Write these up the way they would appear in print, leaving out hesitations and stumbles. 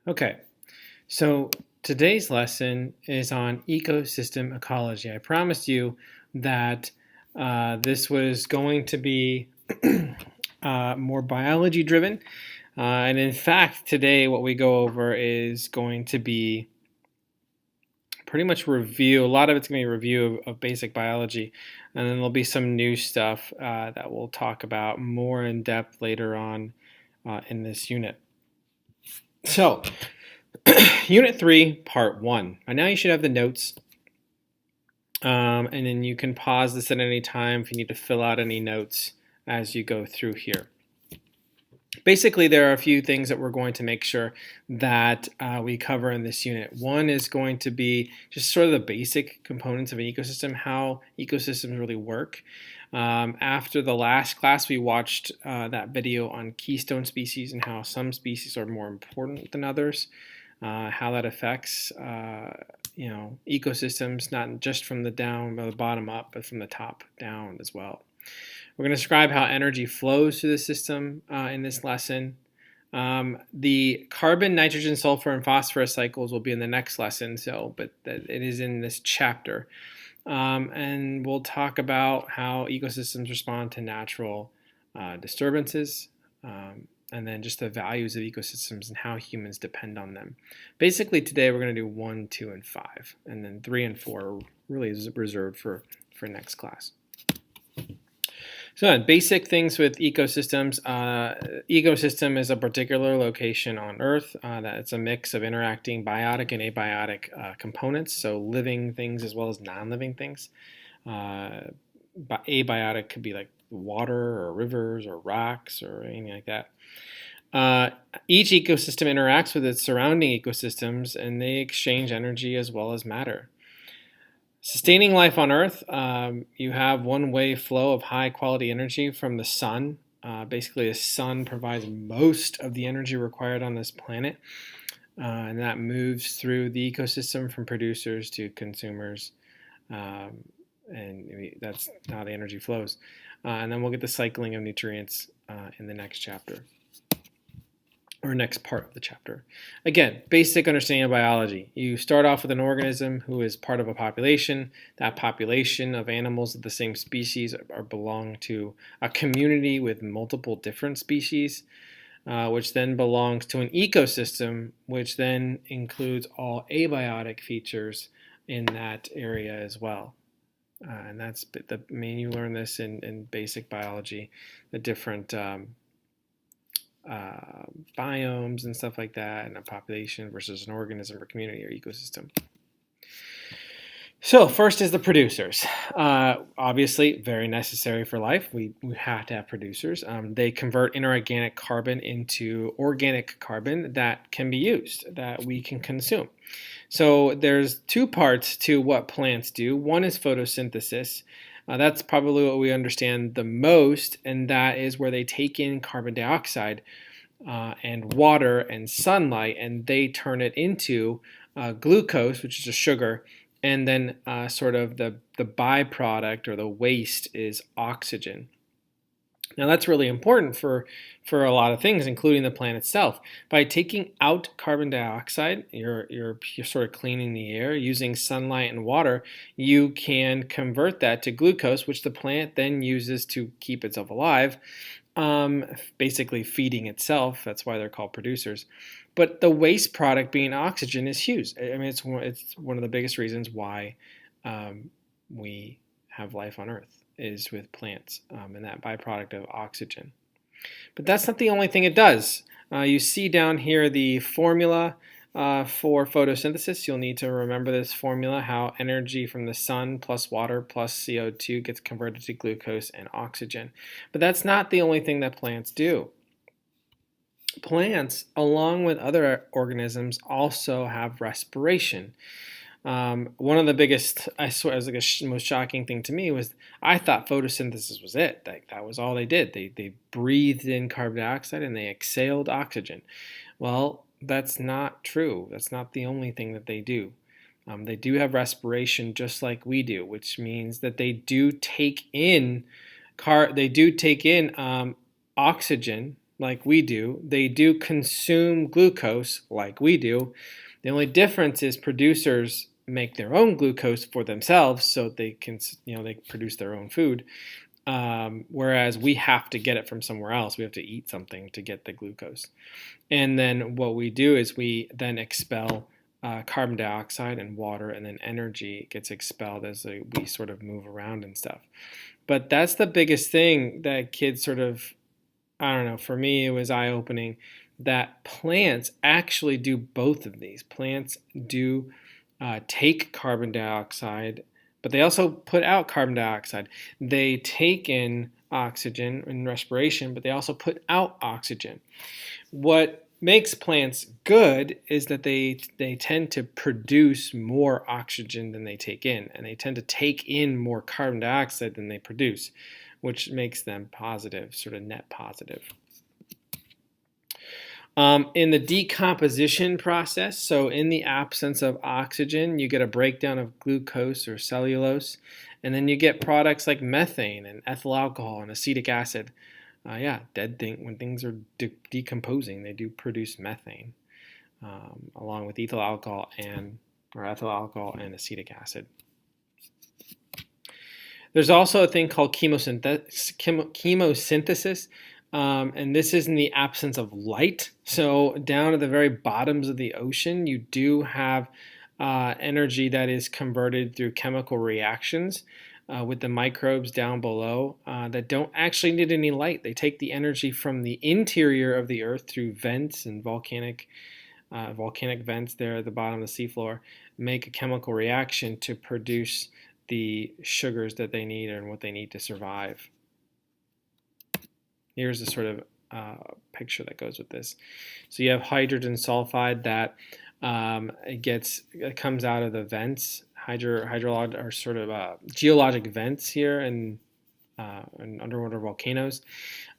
Okay, so today's lesson is on ecosystem ecology. I promised you that this was going to be more biology driven. And in fact, today what we go over is going to be pretty much review. A lot of it's going to be a review of basic biology. And then there'll be some new stuff that we'll talk about more in depth later on in this unit. So, Unit 3, Part 1. By now you should have the notes, and then you can pause this at any time if you need to fill out any notes as you go through here. Basically, there are a few things that we're going to make sure that we cover in this unit. One is going to be just sort of the basic components of an ecosystem, how ecosystems really work. After the last class, we watched that video on keystone species and how some species are more important than others. How that affects ecosystems, not just from the bottom up, but from the top down as well. We're going to describe how energy flows through the system in this lesson. The carbon, nitrogen, sulfur, and phosphorus cycles will be in the next lesson, but it is in this chapter. And we'll talk about how ecosystems respond to natural disturbances. And then just the values of ecosystems and how humans depend on them. Basically, today we're going to do 1, 2, and 5, and then 3 and 4 are really reserved for next class. So, basic things with ecosystems. Ecosystem is a particular location on Earth that's a mix of interacting biotic and abiotic components, so living things as well as non-living things. Abiotic could be like water or rivers or rocks or anything like that. Each ecosystem interacts with its surrounding ecosystems and they exchange energy as well as matter. Sustaining life on Earth, you have one-way flow of high-quality energy from the sun. Basically, the sun provides most of the energy required on this planet, and that moves through the ecosystem from producers to consumers, and that's how the energy flows. And then we'll get the cycling of nutrients in the next chapter, or next part of the chapter. Again, basic understanding of biology. You start off with an organism who is part of a population. That population of animals of the same species belong to a community with multiple different species, which then belongs to an ecosystem, which then includes all abiotic features in that area as well. And that's you learn this in basic biology, the different biomes and stuff like that, and a population versus an organism or community or ecosystem. So first is the producers. Obviously, very necessary for life. We have to have producers. They convert inorganic carbon into organic carbon that can be used, that we can consume. So there's two parts to what plants do. One is photosynthesis. That's probably what we understand the most, and that is where they take in carbon dioxide and water and sunlight, and they turn it into glucose, which is a sugar, and then sort of the byproduct or the waste is oxygen. Now that's really important for a lot of things, including the plant itself. By taking out carbon dioxide, you're sort of cleaning the air. Using sunlight and water, you can convert that to glucose, which the plant then uses to keep itself alive, basically feeding itself. That's why they're called producers. But the waste product being oxygen is huge. I mean, it's one of the biggest reasons why we have life on Earth is with plants and that byproduct of oxygen. But that's not the only thing it does. You see down here the formula for photosynthesis. You'll need to remember this formula, how energy from the sun plus water plus CO2 gets converted to glucose and oxygen. But that's not the only thing that plants do. Plants, along with other organisms, also have respiration. One of the biggest, I swear, was like the most shocking thing to me was I thought photosynthesis was it. That was all they did. They breathed in carbon dioxide and they exhaled oxygen. Well, that's not true. That's not the only thing that they do. They do have respiration just like we do, which means that they do take in oxygen, like we do. They do consume glucose like we do. The only difference is producers make their own glucose for themselves, so they can, they produce their own food. Whereas we have to get it from somewhere else. We have to eat something to get the glucose. And then what we do is we then expel carbon dioxide and water, and then energy gets expelled as we sort of move around and stuff. But that's the biggest thing that kids sort of, I don't know, for me it was eye-opening that plants actually do both of these. Plants do take carbon dioxide, but they also put out carbon dioxide. They take in oxygen in respiration, but they also put out oxygen. What makes plants good is that they tend to produce more oxygen than they take in, and they tend to take in more carbon dioxide than they produce, which makes them positive, sort of net positive. In the decomposition process, so in the absence of oxygen, you get a breakdown of glucose or cellulose, and then you get products like methane and ethyl alcohol and acetic acid. When things are decomposing, they do produce methane, along with ethyl alcohol and acetic acid. There's also a thing called chemosynthesis, and this is in the absence of light. So down at the very bottoms of the ocean, you do have energy that is converted through chemical reactions with the microbes down below that don't actually need any light. They take the energy from the interior of the earth through vents and volcanic vents there at the bottom of the seafloor, make a chemical reaction to produce the sugars that they need and what they need to survive. Here's a sort of picture that goes with this. So you have hydrogen sulfide that it comes out of the vents, hydrologic or sort of geologic vents here in underwater volcanoes,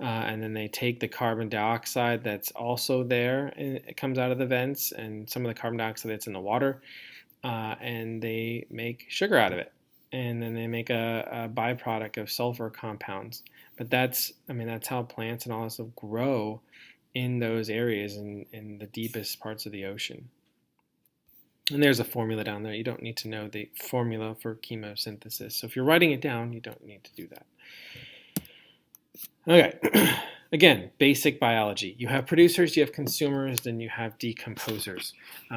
and then they take the carbon dioxide that's also there, and it comes out of the vents, and some of the carbon dioxide that's in the water, and they make sugar out of it, and then they make a byproduct of sulfur compounds. But that's how plants and all this stuff grow in those areas in the deepest parts of the ocean. And there's a formula down there. You don't need to know the formula for chemosynthesis. So if you're writing it down, you don't need to do that. Okay. Again, basic biology. You have producers, you have consumers, then you have decomposers.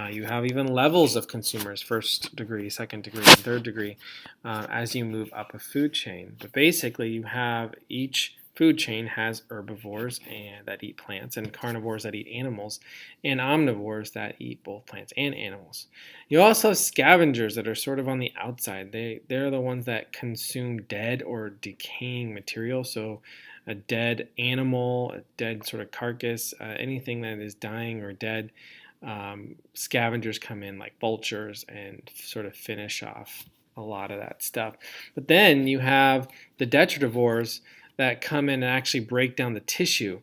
You have even levels of consumers, first degree, second degree, and third degree, as you move up a food chain. But basically, you have each food chain has herbivores that eat plants, and carnivores that eat animals, and omnivores that eat both plants and animals. You also have scavengers that are sort of on the outside. They're the ones that consume dead or decaying material. So a dead animal, a dead sort of carcass, anything that is dying or dead, scavengers come in like vultures and sort of finish off a lot of that stuff. But then you have the detritivores that come in and actually break down the tissue.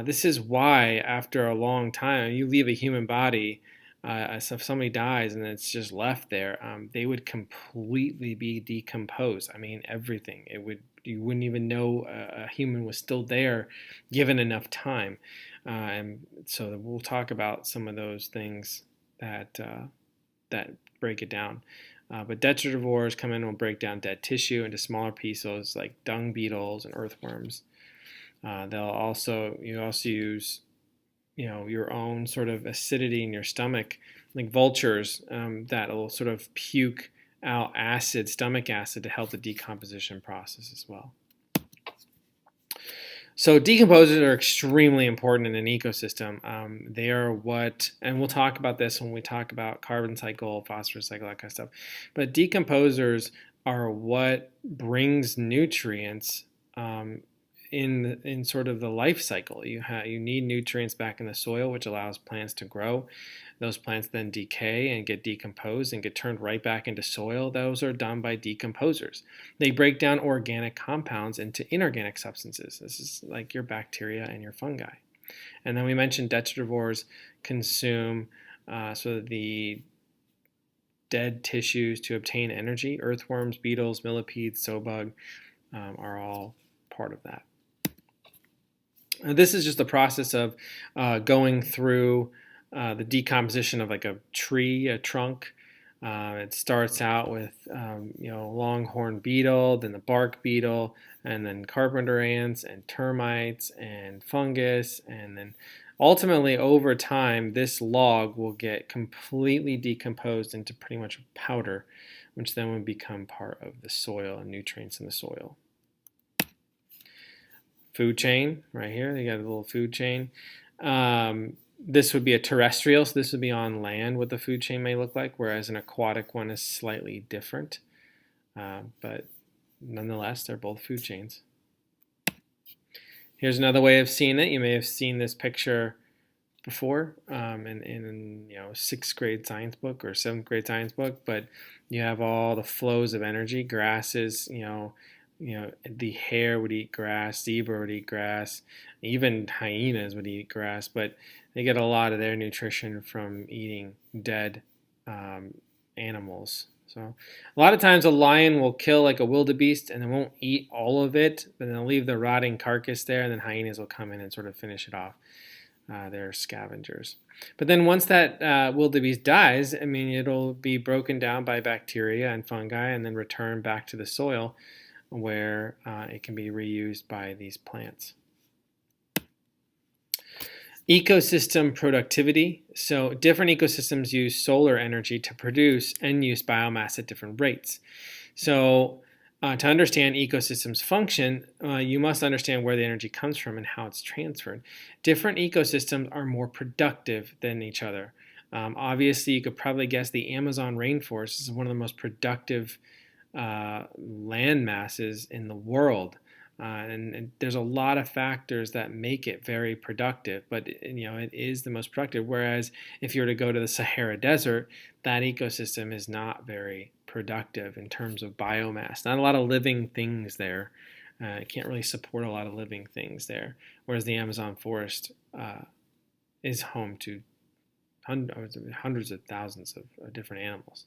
This is why after a long time, you leave a human body, so if somebody dies and it's just left there, they would completely be decomposed. I mean, everything. You wouldn't even know a human was still there given enough time. And so we'll talk about some of those things that break it down. But detritivores come in and will break down dead tissue into smaller pieces like dung beetles and earthworms. You also use your own sort of acidity in your stomach, like vultures that will sort of puke out stomach acid, to help the decomposition process as well. So decomposers are extremely important in an ecosystem. They are and we'll talk about this when we talk about carbon cycle, phosphorus cycle, that kind of stuff. But decomposers are what brings nutrients in sort of the life cycle. You need nutrients back in the soil, which allows plants to grow. Those plants then decay and get decomposed and get turned right back into soil. Those are done by decomposers. They break down organic compounds into inorganic substances. This is like your bacteria and your fungi. And then we mentioned detritivores consume the dead tissues to obtain energy. Earthworms, beetles, millipedes, sow bug are all part of that. This is just the process of going through the decomposition of like a tree, a trunk. It starts out with longhorn beetle, then the bark beetle, and then carpenter ants and termites and fungus, and then ultimately over time this log will get completely decomposed into pretty much powder, which then would become part of the soil and nutrients in the soil. Food chain right here. They got a little food chain. This would be a terrestrial, so this would be on land what the food chain may look like, whereas an aquatic one is slightly different. But nonetheless, they're both food chains. Here's another way of seeing it. You may have seen this picture before in sixth grade science book or seventh grade science book, but you have all the flows of energy. Grasses, the hare would eat grass, zebra would eat grass, even hyenas would eat grass, but they get a lot of their nutrition from eating dead animals. So a lot of times a lion will kill like a wildebeest and they won't eat all of it, but they'll leave the rotting carcass there, and then hyenas will come in and sort of finish it off. They're scavengers. But then once that wildebeest dies, it'll be broken down by bacteria and fungi and then returned back to the soil where it can be reused by these plants. Ecosystem productivity. So different ecosystems use solar energy to produce and use biomass at different rates. So to understand ecosystems function, you must understand where the energy comes from and how it's transferred. Different ecosystems are more productive than each other. Obviously, you could probably guess the Amazon rainforest is one of the most productive land masses in the world. And there's a lot of factors that make it very productive, but it is the most productive. Whereas if you were to go to the Sahara Desert, that ecosystem is not very productive in terms of biomass. Not a lot of living things there. It can't really support a lot of living things there. Whereas the Amazon forest is home to hundreds of thousands of different animals.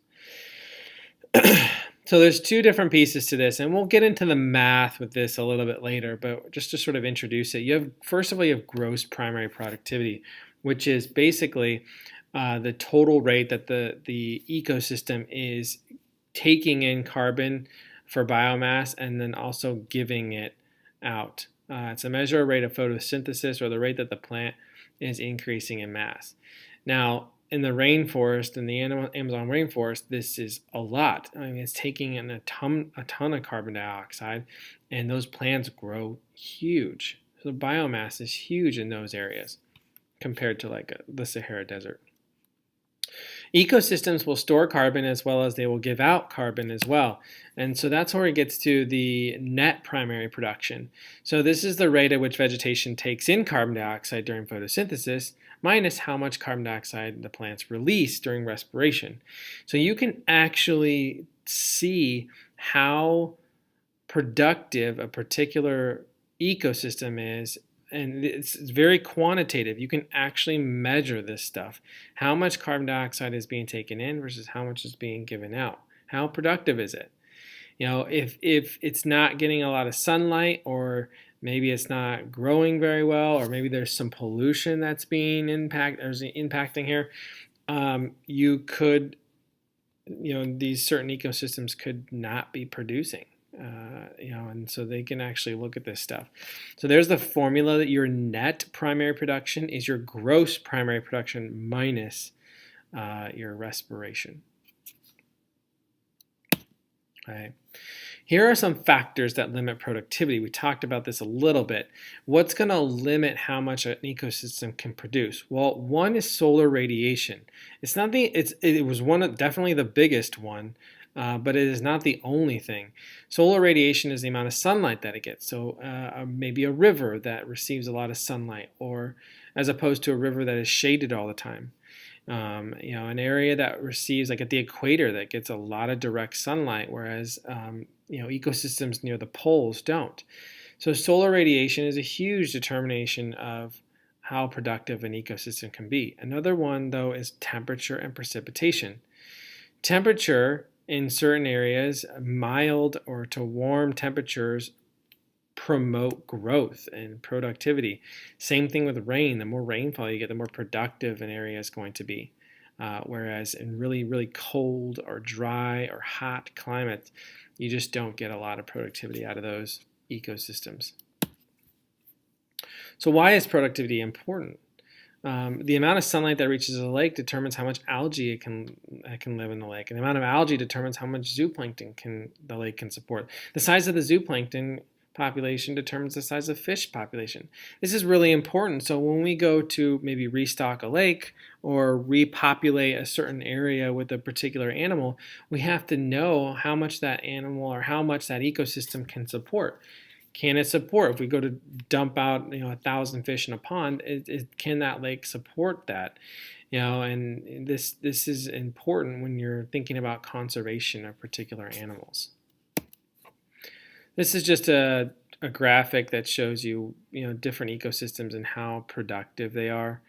So there's two different pieces to this, and we'll get into the math with this a little bit later, but just to sort of introduce it, first of all, you have gross primary productivity, which is basically the total rate that the ecosystem is taking in carbon for biomass and then also giving it out. It's a measure of rate of photosynthesis, or the rate that the plant is increasing in mass. Now, in the rainforest, in the Amazon rainforest, this is a lot. It's taking in a ton of carbon dioxide, and those plants grow huge. So biomass is huge in those areas compared to the Sahara Desert. Ecosystems will store carbon as well as they will give out carbon as well. And so that's where it gets to the net primary production. So this is the rate at which vegetation takes in carbon dioxide during photosynthesis minus how much carbon dioxide the plants release during respiration. So you can actually see how productive a particular ecosystem is, and it's very quantitative. You can actually measure this stuff. How much carbon dioxide is being taken in versus how much is being given out. How productive is it? If it's not getting a lot of sunlight, or maybe it's not growing very well, or maybe there's some pollution that's being impacting here, you could, these certain ecosystems could not be producing. And so they can actually look at this stuff. So there's the formula that your net primary production is your gross primary production minus your respiration. Okay. Here are some factors that limit productivity. We talked about this a little bit. What's going to limit how much an ecosystem can produce? Well, one is solar radiation. It was definitely the biggest one. But it is not the only thing. Solar radiation is the amount of sunlight that it gets. So maybe a river that receives a lot of sunlight, or as opposed to a river that is shaded all the time. An area that receives, like at the equator, that gets a lot of direct sunlight, whereas ecosystems near the poles don't. So solar radiation is a huge determination of how productive an ecosystem can be. Another one, though, is temperature and precipitation. Temperature in certain areas, mild or to warm temperatures promote growth and productivity. Same thing with rain. The more rainfall you get, the more productive an area is going to be. Whereas in really, really cold or dry or hot climates, you just don't get a lot of productivity out of those ecosystems. So why is productivity important? The amount of sunlight that reaches a lake determines how much algae it can live in the lake. And the amount of algae determines how much zooplankton the lake can support. The size of the zooplankton population determines the size of fish population. This is really important. So when we go to maybe restock a lake or repopulate a certain area with a particular animal, we have to know how much that animal or how much that ecosystem can support. Can it support? If we go to dump out 1,000 fish in a pond, can that lake support that? And this is important when you're thinking about conservation of particular animals. This is just a graphic that shows you different ecosystems and how productive they are.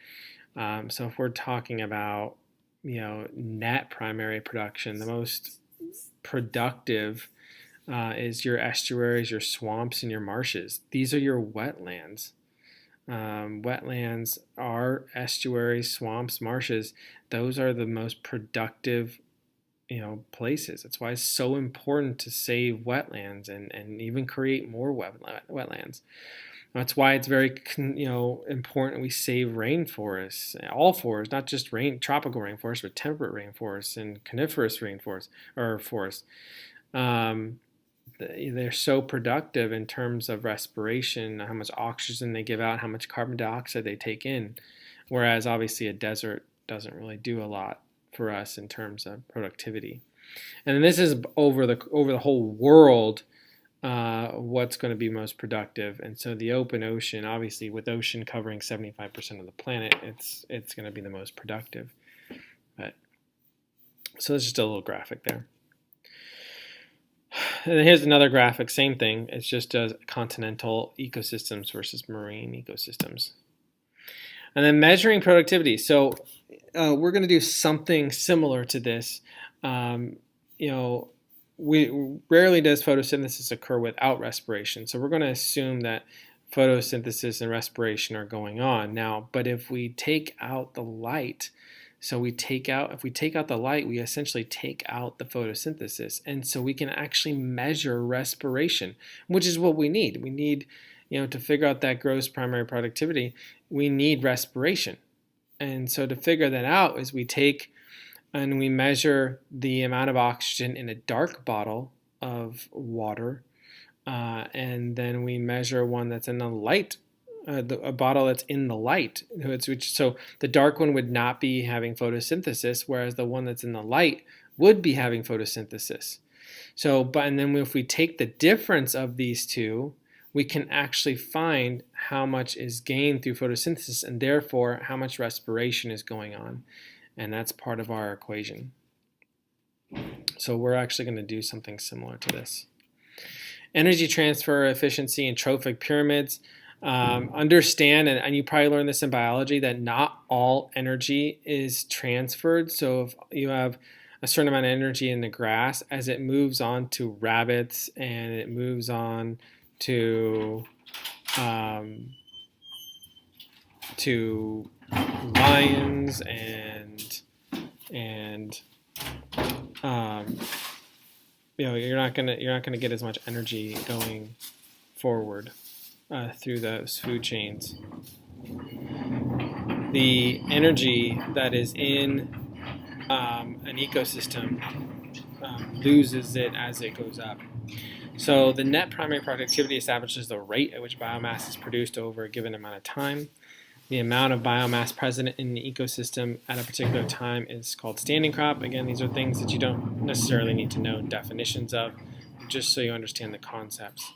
So if we're talking about net primary production, the most productive is your estuaries, your swamps, and your marshes. These are your wetlands. Wetlands are estuaries, swamps, marshes. Those are the most productive places. That's why it's so important to save wetlands and even create more wetlands. That's why it's very important we save rainforests, all forests, not just tropical rainforests, but temperate rainforests and coniferous rainforests or forests. They're so productive in terms of respiration, how much oxygen they give out, how much carbon dioxide they take in, whereas obviously a desert doesn't really do a lot for us in terms of productivity. And then this is over the whole world, what's going to be most productive. And so the open ocean, obviously with ocean covering 75% of the planet, it's going to be the most productive. So it's just a little graphic there. And here's another graphic, same thing. It's just continental ecosystems versus marine ecosystems. And then measuring productivity. So we're going to do something similar to this. Rarely does photosynthesis occur without respiration. So we're going to assume that photosynthesis and respiration are going on now. But if we take out the light, if we take out the light, we essentially take out the photosynthesis. And so we can actually measure respiration, which is what we need. We need, to figure out that gross primary productivity, we need respiration. And so to figure that out is we take and we measure the amount of oxygen in a dark bottle of water, and then we measure one that's in a light a bottle that's in the light. So the dark one would not be having photosynthesis, whereas the one that's in the light would be having photosynthesis. And then if we take the difference of these two, we can actually find how much is gained through photosynthesis and therefore how much respiration is going on. And that's part of our equation. So we're actually going to do something similar to this. Energy transfer efficiency and trophic pyramids. Understand, and you probably learned this in biology, that not all energy is transferred. So if you have a certain amount of energy in the grass, as it moves on to rabbits and it moves on to lions and you're not gonna get as much energy going forward through those food chains. The energy that is in an ecosystem loses it as it goes up. So the net primary productivity establishes the rate at which biomass is produced over a given amount of time. The amount of biomass present in the ecosystem at a particular time is called standing crop. Again, these are things that you don't necessarily need to know definitions of, just so you understand the concepts.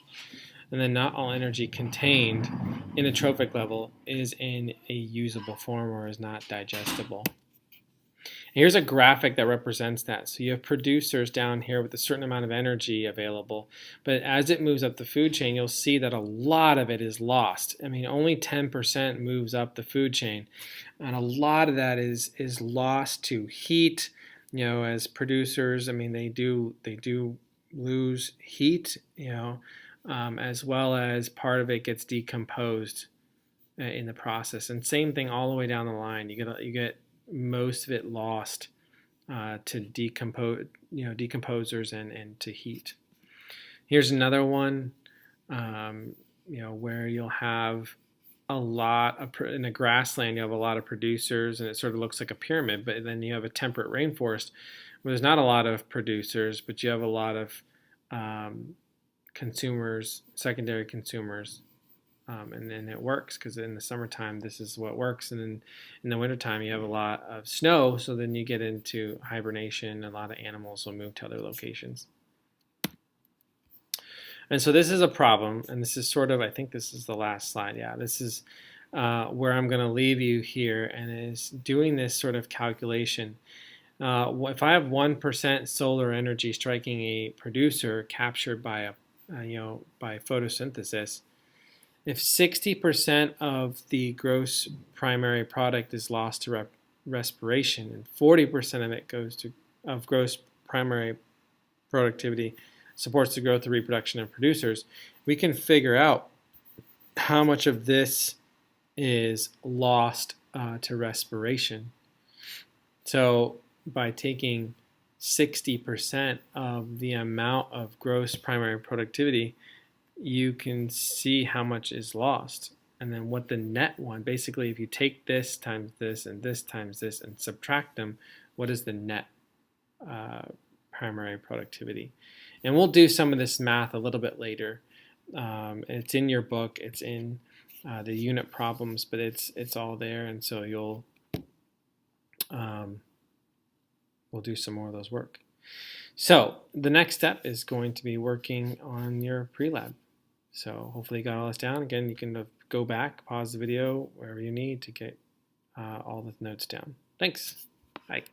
And then not all energy contained in a trophic level is in a usable form or is not digestible. Here's a graphic that represents that. So you have producers down here with a certain amount of energy available, but as it moves up the food chain, you'll see that a lot of it is lost. I mean, only 10% moves up the food chain, and a lot of that is lost to heat. As producers, I mean, they do lose heat, as well as part of it gets decomposed in the process. And same thing all the way down the line. You get most of it lost to decomposers and to heat. Here's another one, where you'll have a lot of, in a grassland, you have a lot of producers, and it sort of looks like a pyramid. But then you have a temperate rainforest where there's not a lot of producers, but you have a lot of consumers, secondary consumers. And then it works because in the summertime this is what works, and then in the wintertime you have a lot of snow, so then you get into hibernation. A lot of animals will move to other locations. And so this is a problem, and this is sort of, I think this is the last slide. Yeah, this is where I'm going to leave you here, and is doing this sort of calculation. If I have 1% solar energy striking a producer captured by by photosynthesis, if 60% of the gross primary product is lost to respiration, and 40% of it goes to gross primary productivity supports the growth, the reproduction of producers, we can figure out how much of this is lost to respiration. So by taking 60% of the amount of gross primary productivity, you can see how much is lost. And then what the net one, basically if you take this times this and this times this and subtract them, what is the net primary productivity? And we'll do some of this math a little bit later. It's in your book, it's in the unit problems, but it's all there, and so we'll do some more of those work. So the next step is going to be working on your pre-lab. So hopefully you got all this down. Again, you can go back, pause the video wherever you need to get all the notes down. Thanks. Bye.